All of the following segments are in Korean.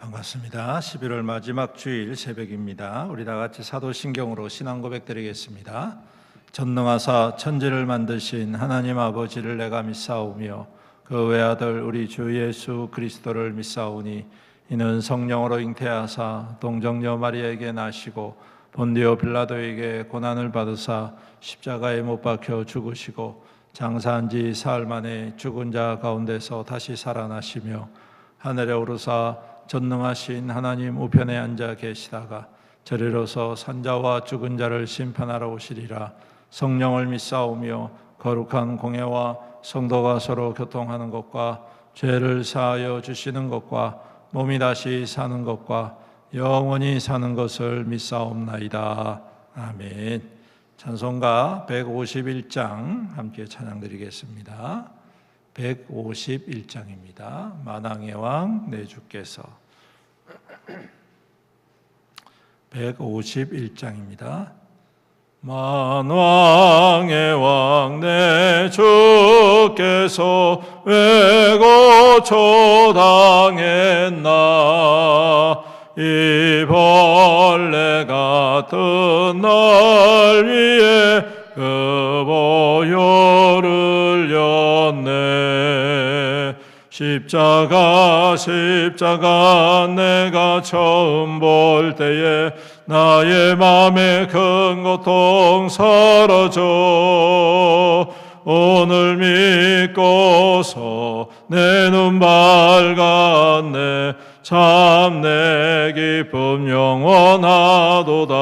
반갑습니다. 11월 마지막 주일 새벽입니다. 우리 다 같이 사도신경으로 신앙 고백 드리겠습니다. 전능하사 천지를 만드신 하나님 아버지를 내가 믿사오며 그 외아들 우리 주 예수 그리스도를 믿사오니 이는 성령으로 잉태하사 동정녀 마리아에게 나시고 본디오 빌라도에게 고난을 받으사 십자가에 못 박혀 죽으시고 장사한 지 사흘 만에 죽은 자 가운데서 다시 살아나시며 하늘에 오르사 전능하신 하나님 우편에 앉아 계시다가 저리로서 산자와 죽은 자를 심판하러 오시리라. 성령을 믿사오며 거룩한 공회와 성도가 서로 교통하는 것과 죄를 사하여 주시는 것과 몸이 다시 사는 것과 영원히 사는 것을 믿사옵나이다. 아멘. 찬송가 151장 함께 찬양드리겠습니다. 151장입니다. 만왕의 왕 내 주께서 151장입니다. 만왕의 왕 내 주께서 왜 고초당했나 이 벌레 같은 날 위에 그 보혈을 였네. 십자가 내가 처음 볼 때에 나의 맘에 큰 고통 사라져 오늘 믿고서 내 눈 밝았네. 참 내 기쁨 영원하도다.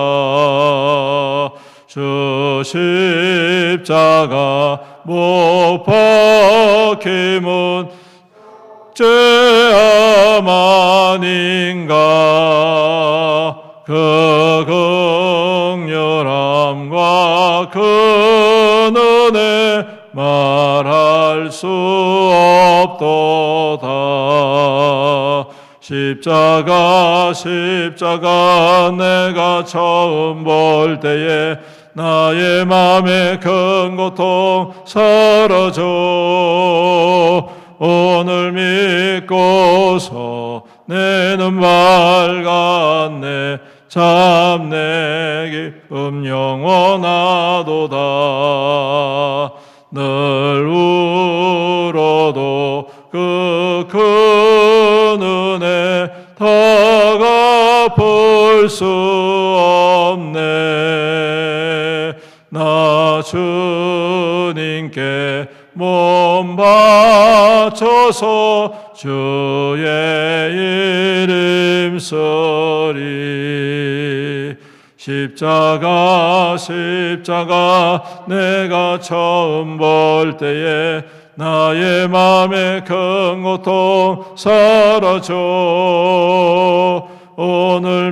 주 십자가 못 박힘은 죄암 아닌가. 그 긍휼함과 그 은혜 말할 수 없도다. 십자가 내가 처음 볼 때에 나의 맘에 큰 고통 사라져 오늘 믿고서 내 눈 밝았네. 참 내 기쁨 영원하도다. 늘 울어도 그 큰 은혜 다 갚을 수 없네. 나 주님께 몸 바쳐서 주의 이름 쓰리. 십자가 내가 처음 볼 때에 나의 맘에 큰 고통 사라져 오늘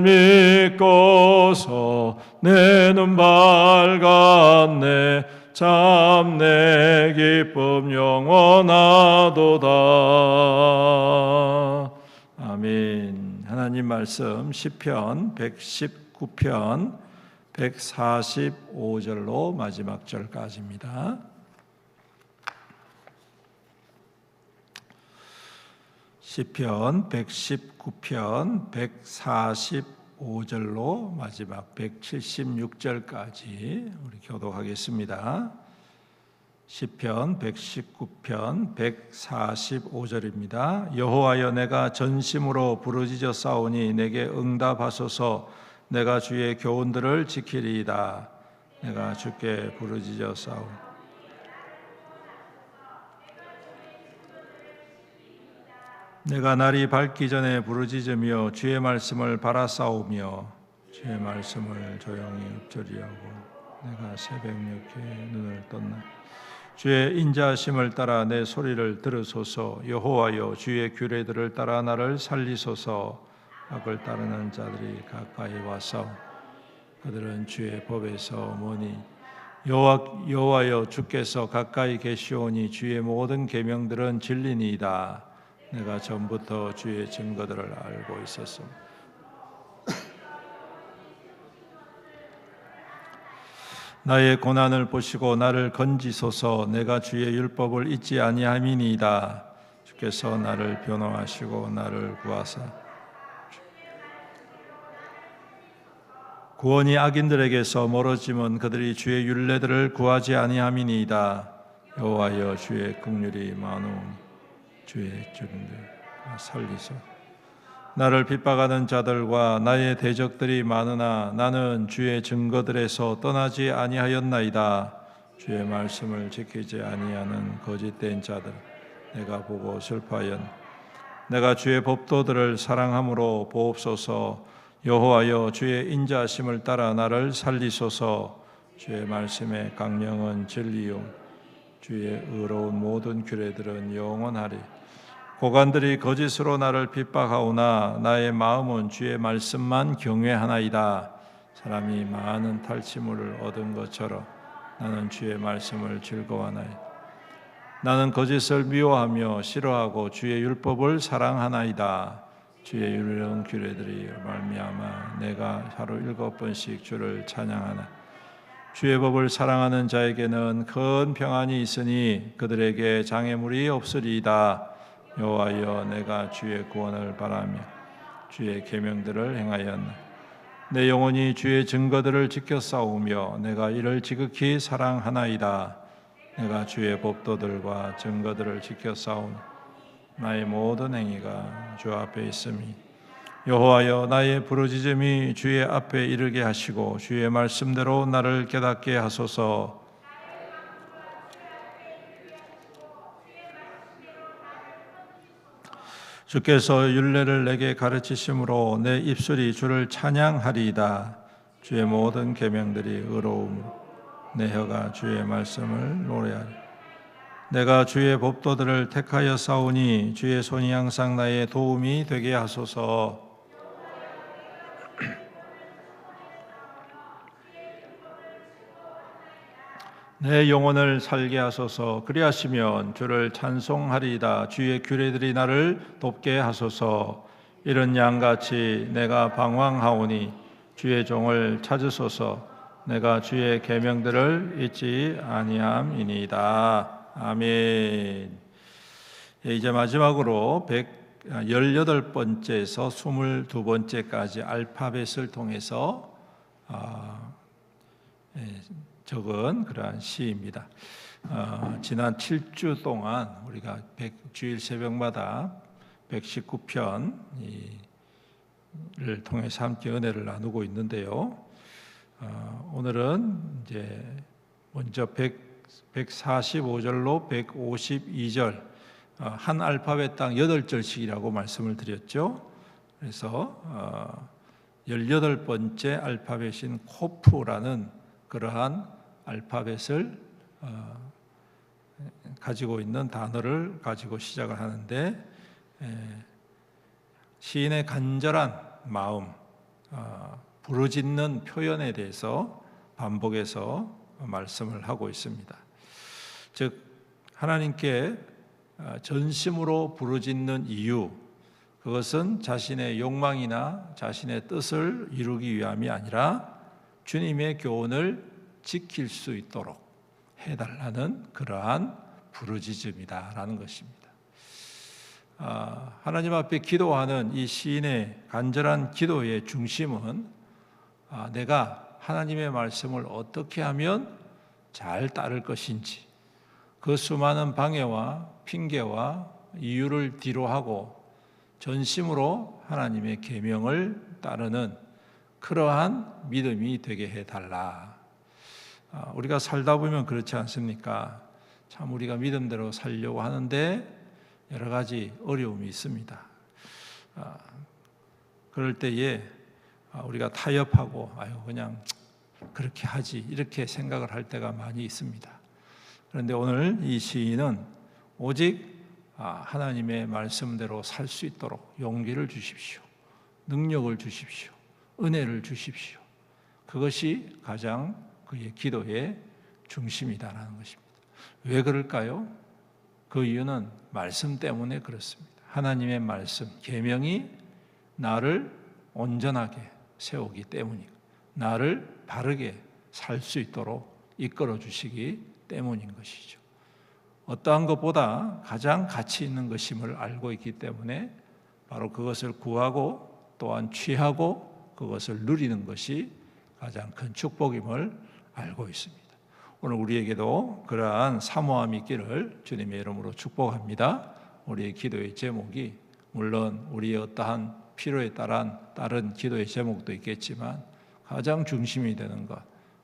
믿고서 내 눈 밝았네. 참 내 기쁨 영원하도다. 아멘. 하나님 말씀 시편 119편 145절로 마지막 절까지입니다. 시편 119편 145절로 마지막 176절까지 우리 교독하겠습니다. 시편 119편 145절입니다. 여호와여 내가 전심으로 부르짖어 싸우니 내게 응답하소서. 내가 주의 교훈들을 지키리이다. 내가 주께 부르짖어 싸우니 내가 날이 밝기 전에 부르짖으며 주의 말씀을 바라싸우며 주의 말씀을 조용히 읊조리하고 내가 새벽녘에 눈을 떴나. 주의 인자하심을 따라 내 소리를 들으소서. 여호와여 주의 규례들을 따라 나를 살리소서. 악을 따르는 자들이 가까이 와서 그들은 주의 법에서 머니 여호와여 주께서 가까이 계시오니 주의 모든 계명들은 진리니이다. 내가 전부터 주의 증거들을 알고 있었습니다. 나의 고난을 보시고 나를 건지소서. 내가 주의 율법을 잊지 아니함이니이다. 주께서 나를 변호하시고 나를 구하사 구원이 악인들에게서 멀어짐은 그들이 주의 율례들을 구하지 아니함이니이다. 여호와여 주의 긍휼이 많으니 주의 주님들 살리소. 나를 핍박하는 자들과 나의 대적들이 많으나 나는 주의 증거들에서 떠나지 아니하였나이다. 주의 말씀을 지키지 아니하는 거짓된 자들 내가 보고 슬퍼하였. 내가 주의 법도들을 사랑함으로 보옵소서. 여호와여 주의 인자하심을 따라 나를 살리소서. 주의 말씀의 강령은 진리요 주의 의로운 모든 규례들은 영원하리. 고관들이 거짓으로 나를 핍박하오나 나의 마음은 주의 말씀만 경외하나이다. 사람이 많은 탈취물을 얻은 것처럼 나는 주의 말씀을 즐거워하나이. 나는 거짓을 미워하며 싫어하고 주의 율법을 사랑하나이다. 주의 유령 규례들이 말미암아 내가 하루 7번씩 주를 찬양하나. 주의 법을 사랑하는 자에게는 큰 평안이 있으니 그들에게 장애물이 없으리이다. 여호와여 내가 주의 구원을 바라며 주의 계명들을 행하였나. 내 영혼이 주의 증거들을 지켜 싸우며 내가 이를 지극히 사랑하나이다. 내가 주의 법도들과 증거들을 지켜 싸우니 나의 모든 행위가 주 앞에 있음이. 여호와여 나의 부르짖음이 주의 앞에 이르게 하시고 주의 말씀대로 나를 깨닫게 하소서. 주께서 율례를 내게 가르치심으로 내 입술이 주를 찬양하리이다. 주의 모든 계명들이 의로우므로 내 혀가 주의 말씀을 노래하리. 내가 주의 법도들을 택하여 싸우니 주의 손이 항상 나의 도움이 되게 하소서. 내 영혼을 살게 하소서. 그리하시면 주를 찬송하리이다. 주의 규례들이 나를 돕게 하소서. 이런 양같이 내가 방황하오니 주의 종을 찾으소서. 내가 주의 계명들을 잊지 아니함이니이다. 아멘. 이제 마지막으로 118번째에서 22번째까지 알파벳을 통해서 적은 그러한 시입니다. 지난 7주 동안 우리가 주일 새벽마다 119편을 통해서 함께 은혜를 나누고 있는데요. 오늘은 이제 먼저 145절로 152절 한 알파벳당 8절씩이라고 말씀을 드렸죠. 그래서 18번째 알파벳인 코프라는 그러한 알파벳을 가지고 있는 단어를 가지고 시작을 하는데 시인의 간절한 마음, 부르짖는 표현에 대해서 반복해서 말씀을 하고 있습니다. 즉 하나님께 전심으로 부르짖는 이유, 그것은 자신의 욕망이나 자신의 뜻을 이루기 위함이 아니라 주님의 교훈을 지킬 수 있도록 해달라는 그러한 부르짖음이다라는 것입니다. 하나님 앞에 기도하는 이 시인의 간절한 기도의 중심은 내가 하나님의 말씀을 어떻게 하면 잘 따를 것인지, 그 수많은 방해와 핑계와 이유를 뒤로하고 전심으로 하나님의 계명을 따르는 그러한 믿음이 되게 해달라. 우리가 살다 보면 그렇지 않습니까? 참 우리가 믿음대로 살려고 하는데 여러 가지 어려움이 있습니다. 그럴 때에 우리가 타협하고 그냥 그렇게 하지 이렇게 생각을 할 때가 많이 있습니다. 그런데 오늘 이 시인은 오직 하나님의 말씀대로 살 수 있도록 용기를 주십시오. 능력을 주십시오. 은혜를 주십시오. 그것이 가장 그의 기도의 중심이다라는 것입니다. 왜 그럴까요? 그 이유는 말씀 때문에 그렇습니다. 하나님의 말씀, 계명이 나를 온전하게 세우기 때문이고 나를 바르게 살 수 있도록 이끌어 주시기 때문인 것이죠. 어떠한 것보다 가장 가치 있는 것임을 알고 있기 때문에 바로 그것을 구하고 또한 취하고 그것을 누리는 것이 가장 큰 축복임을 알고 있습니다. 오늘 우리에게도 그러한 사모함이 있기를 주님의 이름으로 축복합니다. 우리의 기도의 제목이 물론 우리의 어떠한 필요에 따른 다른 기도의 제목도 있겠지만 가장 중심이 되는 것,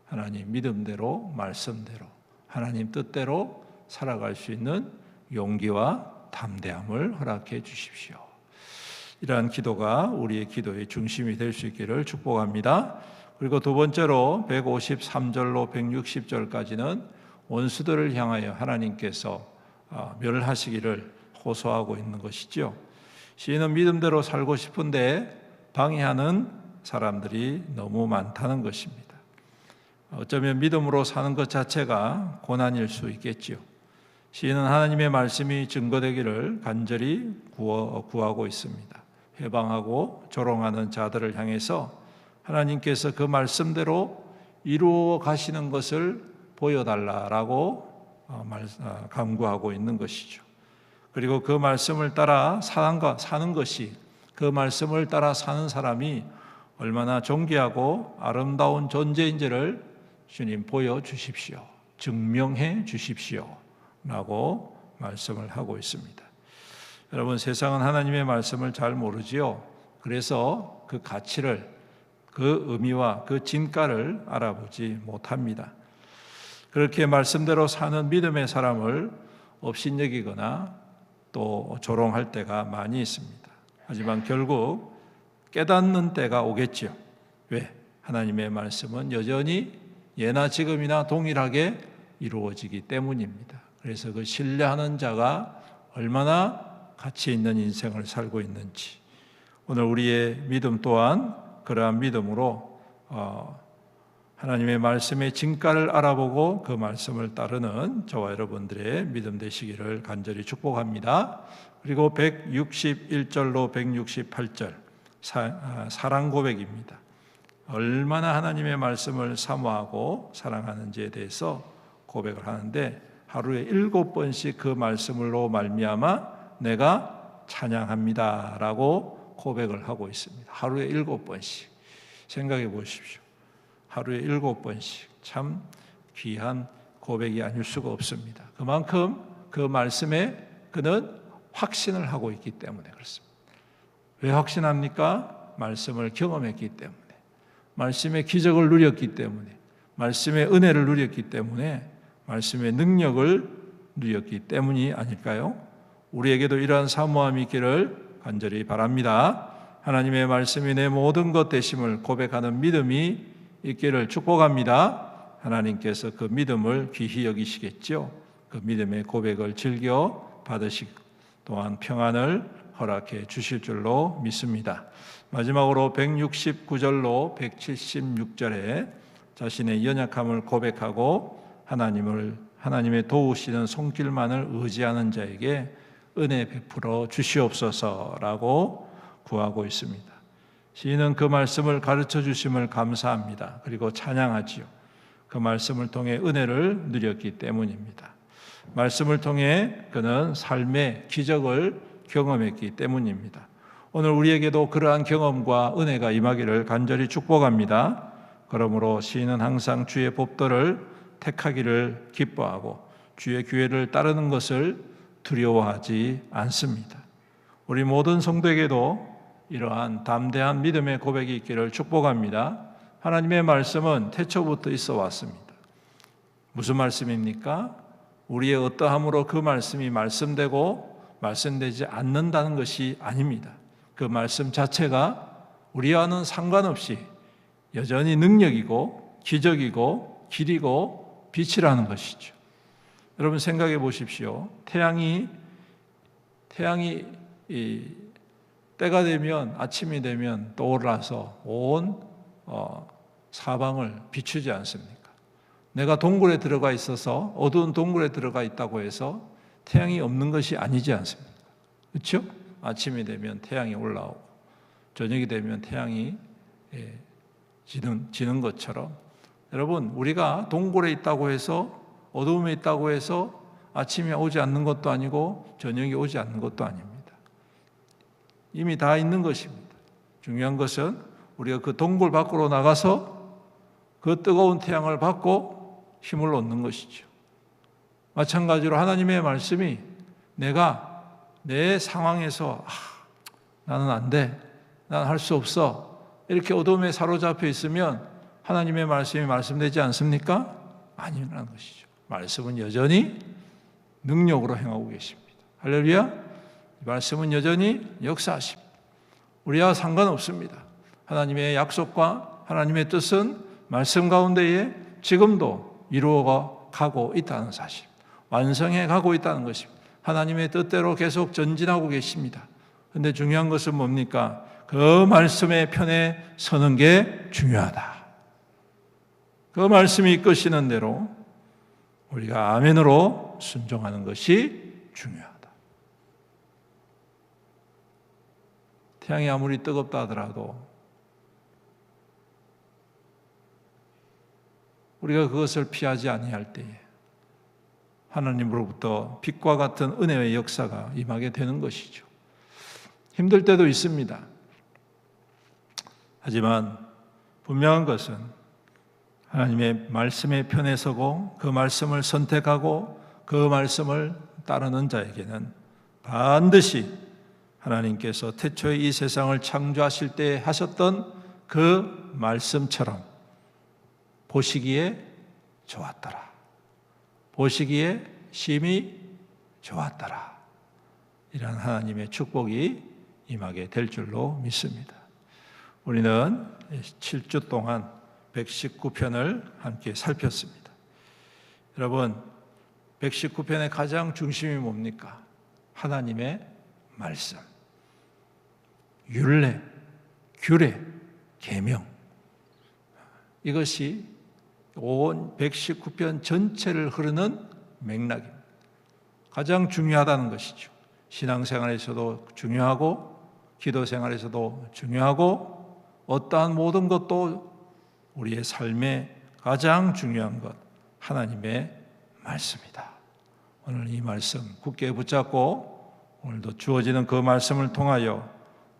하나님 믿음대로 말씀대로 하나님 뜻대로 살아갈 수 있는 용기와 담대함을 허락해 주십시오. 이러한 기도가 우리의 기도의 중심이 될 수 있기를 축복합니다. 그리고 두 번째로 153절로 160절까지는 원수들을 향하여 하나님께서 멸하시기를 호소하고 있는 것이죠. 시인은 믿음대로 살고 싶은데 방해하는 사람들이 너무 많다는 것입니다. 어쩌면 믿음으로 사는 것 자체가 고난일 수 있겠지요. 시인은 하나님의 말씀이 증거되기를 간절히 구하고 있습니다. 해방하고 조롱하는 자들을 향해서 하나님께서 그 말씀대로 이루어 가시는 것을 보여달라라고 간구하고 있는 것이죠. 그리고 그 말씀을 따라 사는 것이, 그 말씀을 따라 사는 사람이 얼마나 존귀하고 아름다운 존재인지를 주님 보여주십시오. 증명해 주십시오. 라고 말씀을 하고 있습니다. 여러분, 세상은 하나님의 말씀을 잘 모르지요. 그래서 그 가치를, 그 의미와 그 진가를 알아보지 못합니다. 그렇게 말씀대로 사는 믿음의 사람을 업신여기거나 또 조롱할 때가 많이 있습니다. 하지만 결국 깨닫는 때가 오겠지요. 왜? 하나님의 말씀은 여전히 예나 지금이나 동일하게 이루어지기 때문입니다. 그래서 그 신뢰하는 자가 얼마나 가치 있는 인생을 살고 있는지, 오늘 우리의 믿음 또한 그러한 믿음으로 하나님의 말씀의 진가를 알아보고 그 말씀을 따르는 저와 여러분들의 믿음 되시기를 간절히 축복합니다. 그리고 161절로 168절 사랑 고백입니다. 얼마나 하나님의 말씀을 사모하고 사랑하는지에 대해서 고백을 하는데, 하루에 7번씩 그 말씀으로 말미암아 내가 찬양합니다 라고 고백을 하고 있습니다. 하루에 7번씩. 생각해 보십시오. 하루에 7번씩. 참 귀한 고백이 아닐 수가 없습니다. 그만큼 그 말씀에 그는 확신을 하고 있기 때문에 그렇습니다. 왜 확신합니까? 말씀을 경험했기 때문에, 말씀의 기적을 누렸기 때문에, 말씀의 은혜를 누렸기 때문에, 말씀의 능력을 누렸기 때문이 아닐까요? 우리에게도 이러한 사모함이 있기를 간절히 바랍니다. 하나님의 말씀이 내 모든 것 되심을 고백하는 믿음이 있기를 축복합니다. 하나님께서 그 믿음을 귀히 여기시겠죠. 그 믿음의 고백을 즐겨 받으시고 또한 평안을 허락해 주실 줄로 믿습니다. 마지막으로 169절로 176절에 자신의 연약함을 고백하고 하나님의 도우시는 손길만을 의지하는 자에게 은혜 베풀어 주시옵소서라고 구하고 있습니다. 시인은 그 말씀을 가르쳐 주심을 감사합니다. 그리고 찬양하지요. 그 말씀을 통해 은혜를 누렸기 때문입니다. 말씀을 통해 그는 삶의 기적을 경험했기 때문입니다. 오늘 우리에게도 그러한 경험과 은혜가 임하기를 간절히 축복합니다. 그러므로 시인은 항상 주의 법도를 택하기를 기뻐하고 주의 규례를 따르는 것을 두려워하지 않습니다. 우리 모든 성도에게도 이러한 담대한 믿음의 고백이 있기를 축복합니다. 하나님의 말씀은 태초부터 있어 왔습니다. 무슨 말씀입니까? 우리의 어떠함으로 그 말씀이 말씀되고 말씀되지 않는다는 것이 아닙니다. 그 말씀 자체가 우리와는 상관없이 여전히 능력이고 기적이고 길이고 빛이라는 것이죠. 여러분 생각해 보십시오. 태양이 때가 되면, 아침이 되면 떠올라서 온 사방을 비추지 않습니까? 내가 동굴에 들어가 있어서 어두운 동굴에 들어가 있다고 해서 태양이 없는 것이 아니지 않습니까? 그렇죠? 아침이 되면 태양이 올라오고 저녁이 되면 태양이 지는 것처럼, 여러분 우리가 동굴에 있다고 해서, 어두움에 있다고 해서 아침이 오지 않는 것도 아니고 저녁이 오지 않는 것도 아닙니다. 이미 다 있는 것입니다. 중요한 것은 우리가 그 동굴 밖으로 나가서 그 뜨거운 태양을 받고 힘을 얻는 것이죠. 마찬가지로 하나님의 말씀이 내가 내 상황에서 나는 안 돼, 난 할 수 없어, 이렇게 어둠에 사로잡혀 있으면 하나님의 말씀이 말씀되지 않습니까? 아니라는 것이죠. 말씀은 여전히 능력으로 행하고 계십니다. 할렐루야. 말씀은 여전히 역사하십니다. 우리와 상관없습니다. 하나님의 약속과 하나님의 뜻은 말씀 가운데에 지금도 이루어 가고 있다는 사실, 완성해 가고 있다는 것입니다. 하나님의 뜻대로 계속 전진하고 계십니다. 그런데 중요한 것은 뭡니까? 그 말씀의 편에 서는 게 중요하다. 그 말씀이 이끄시는 대로 우리가 아멘으로 순종하는 것이 중요하다. 태양이 아무리 뜨겁다 하더라도 우리가 그것을 피하지 아니할 때에 하나님으로부터 빛과 같은 은혜의 역사가 임하게 되는 것이죠. 힘들 때도 있습니다. 하지만 분명한 것은 하나님의 말씀의 편에 서고 그 말씀을 선택하고 그 말씀을 따르는 자에게는 반드시 하나님께서 태초에 이 세상을 창조하실 때 하셨던 그 말씀처럼 보시기에 좋았더라, 보시기에 심히 좋았더라, 이런 하나님의 축복이 임하게 될 줄로 믿습니다. 우리는 7주 동안 119편을 함께 살폈습니다. 여러분, 119편의 가장 중심이 뭡니까? 하나님의 말씀, 율례, 규례, 계명, 이것이 온 119편 전체를 흐르는 맥락입니다. 가장 중요하다는 것이죠. 신앙생활에서도 중요하고 기도생활에서도 중요하고 어떠한 모든 것도 우리의 삶에 가장 중요한 것, 하나님의 말씀이다. 오늘 이 말씀 굳게 붙잡고 오늘도 주어지는 그 말씀을 통하여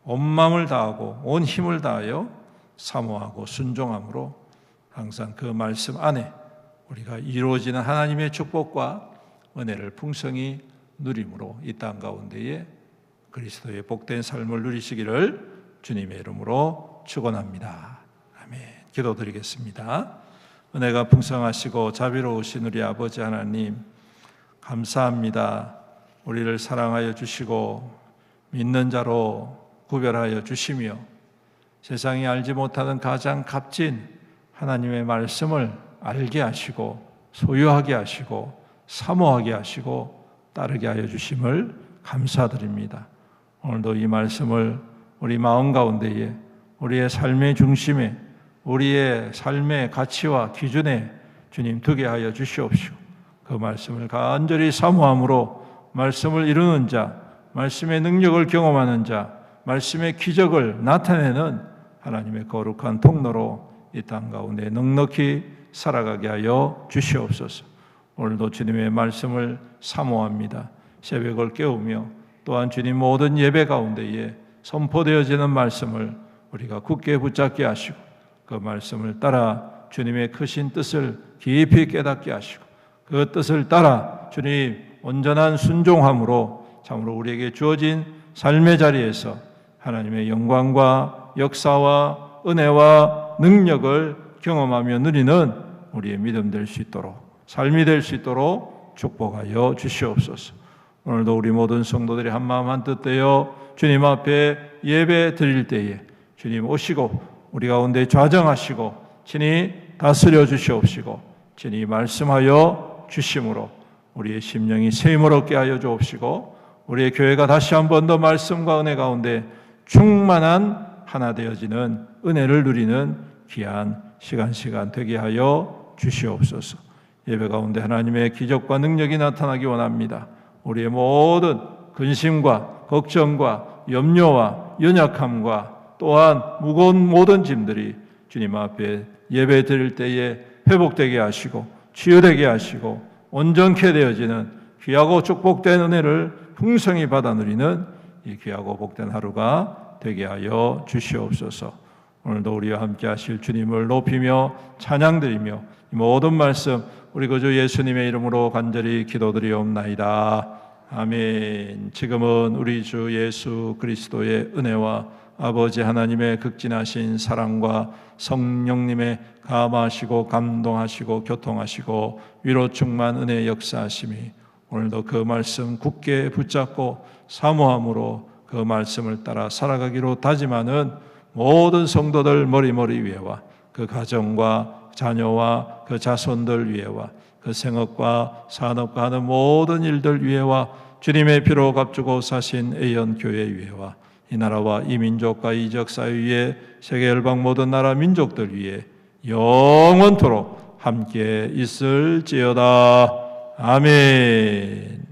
온 마음을 다하고 온 힘을 다하여 사모하고 순종함으로 항상 그 말씀 안에 우리가 이루어지는 하나님의 축복과 은혜를 풍성히 누림으로 이 땅 가운데에 그리스도의 복된 삶을 누리시기를 주님의 이름으로 축원합니다. 아멘. 기도드리겠습니다. 은혜가 풍성하시고 자비로우신 우리 아버지 하나님, 감사합니다. 우리를 사랑하여 주시고 믿는 자로 구별하여 주시며 세상이 알지 못하는 가장 값진 하나님의 말씀을 알게 하시고 소유하게 하시고 사모하게 하시고 따르게 하여 주심을 감사드립니다. 오늘도 이 말씀을 우리 마음 가운데에 우리의 삶의 중심에 우리의 삶의 가치와 기준에 주님 두게 하여 주시옵시고 그 말씀을 간절히 사모함으로 말씀을 이루는 자, 말씀의 능력을 경험하는 자, 말씀의 기적을 나타내는 하나님의 거룩한 통로로 이 땅 가운데 넉넉히 살아가게 하여 주시옵소서. 오늘도 주님의 말씀을 사모합니다. 새벽을 깨우며 또한 주님 모든 예배 가운데에 선포되어지는 말씀을 우리가 굳게 붙잡게 하시고 그 말씀을 따라 주님의 크신 뜻을 깊이 깨닫게 하시고 그 뜻을 따라 주님 온전한 순종함으로 참으로 우리에게 주어진 삶의 자리에서 하나님의 영광과 역사와 은혜와 능력을 경험하며 누리는 우리의 믿음 될 수 있도록 삶이 될 수 있도록 축복하여 주시옵소서. 오늘도 우리 모든 성도들이 한마음 한뜻 되어 주님 앞에 예배 드릴 때에 주님 오시고 우리 가운데 좌정하시고 친히 다스려 주시옵시고 친히 말씀하여 주심으로 우리의 심령이 새 힘을 얻게 하여 주옵시고 우리의 교회가 다시 한 번 더 말씀과 은혜 가운데 충만한 하나 되어지는 은혜를 누리는 귀한 시간 되게 하여 주시옵소서. 예배 가운데 하나님의 기적과 능력이 나타나기 원합니다. 우리의 모든 근심과 걱정과 염려와 연약함과 또한 무거운 모든 짐들이 주님 앞에 예배 드릴 때에 회복되게 하시고 치유되게 하시고 온전케 되어지는 귀하고 축복된 은혜를 풍성히 받아 누리는 이 귀하고 복된 하루가 되게 하여 주시옵소서. 오늘도 우리와 함께 하실 주님을 높이며 찬양드리며 이 모든 말씀 우리 구주 예수님의 이름으로 간절히 기도드리옵나이다. 아멘. 지금은 우리 주 예수 그리스도의 은혜와 아버지 하나님의 극진하신 사랑과 성령님의 감화하시고 감동하시고 교통하시고 위로 충만 은혜의 역사하심이 오늘도 그 말씀 굳게 붙잡고 사모함으로 그 말씀을 따라 살아가기로 다짐하는 모든 성도들 머리머리 위에와 그 가정과 자녀와 그 자손들 위에와 그 생업과 산업과 하는 모든 일들 위에와 주님의 피로 값주고 사신 애연교회 위에와 이 나라와 이 민족과 이 지역사회 위에 세계 열방 모든 나라 민족들 위에 영원토록 함께 있을지어다. 아멘.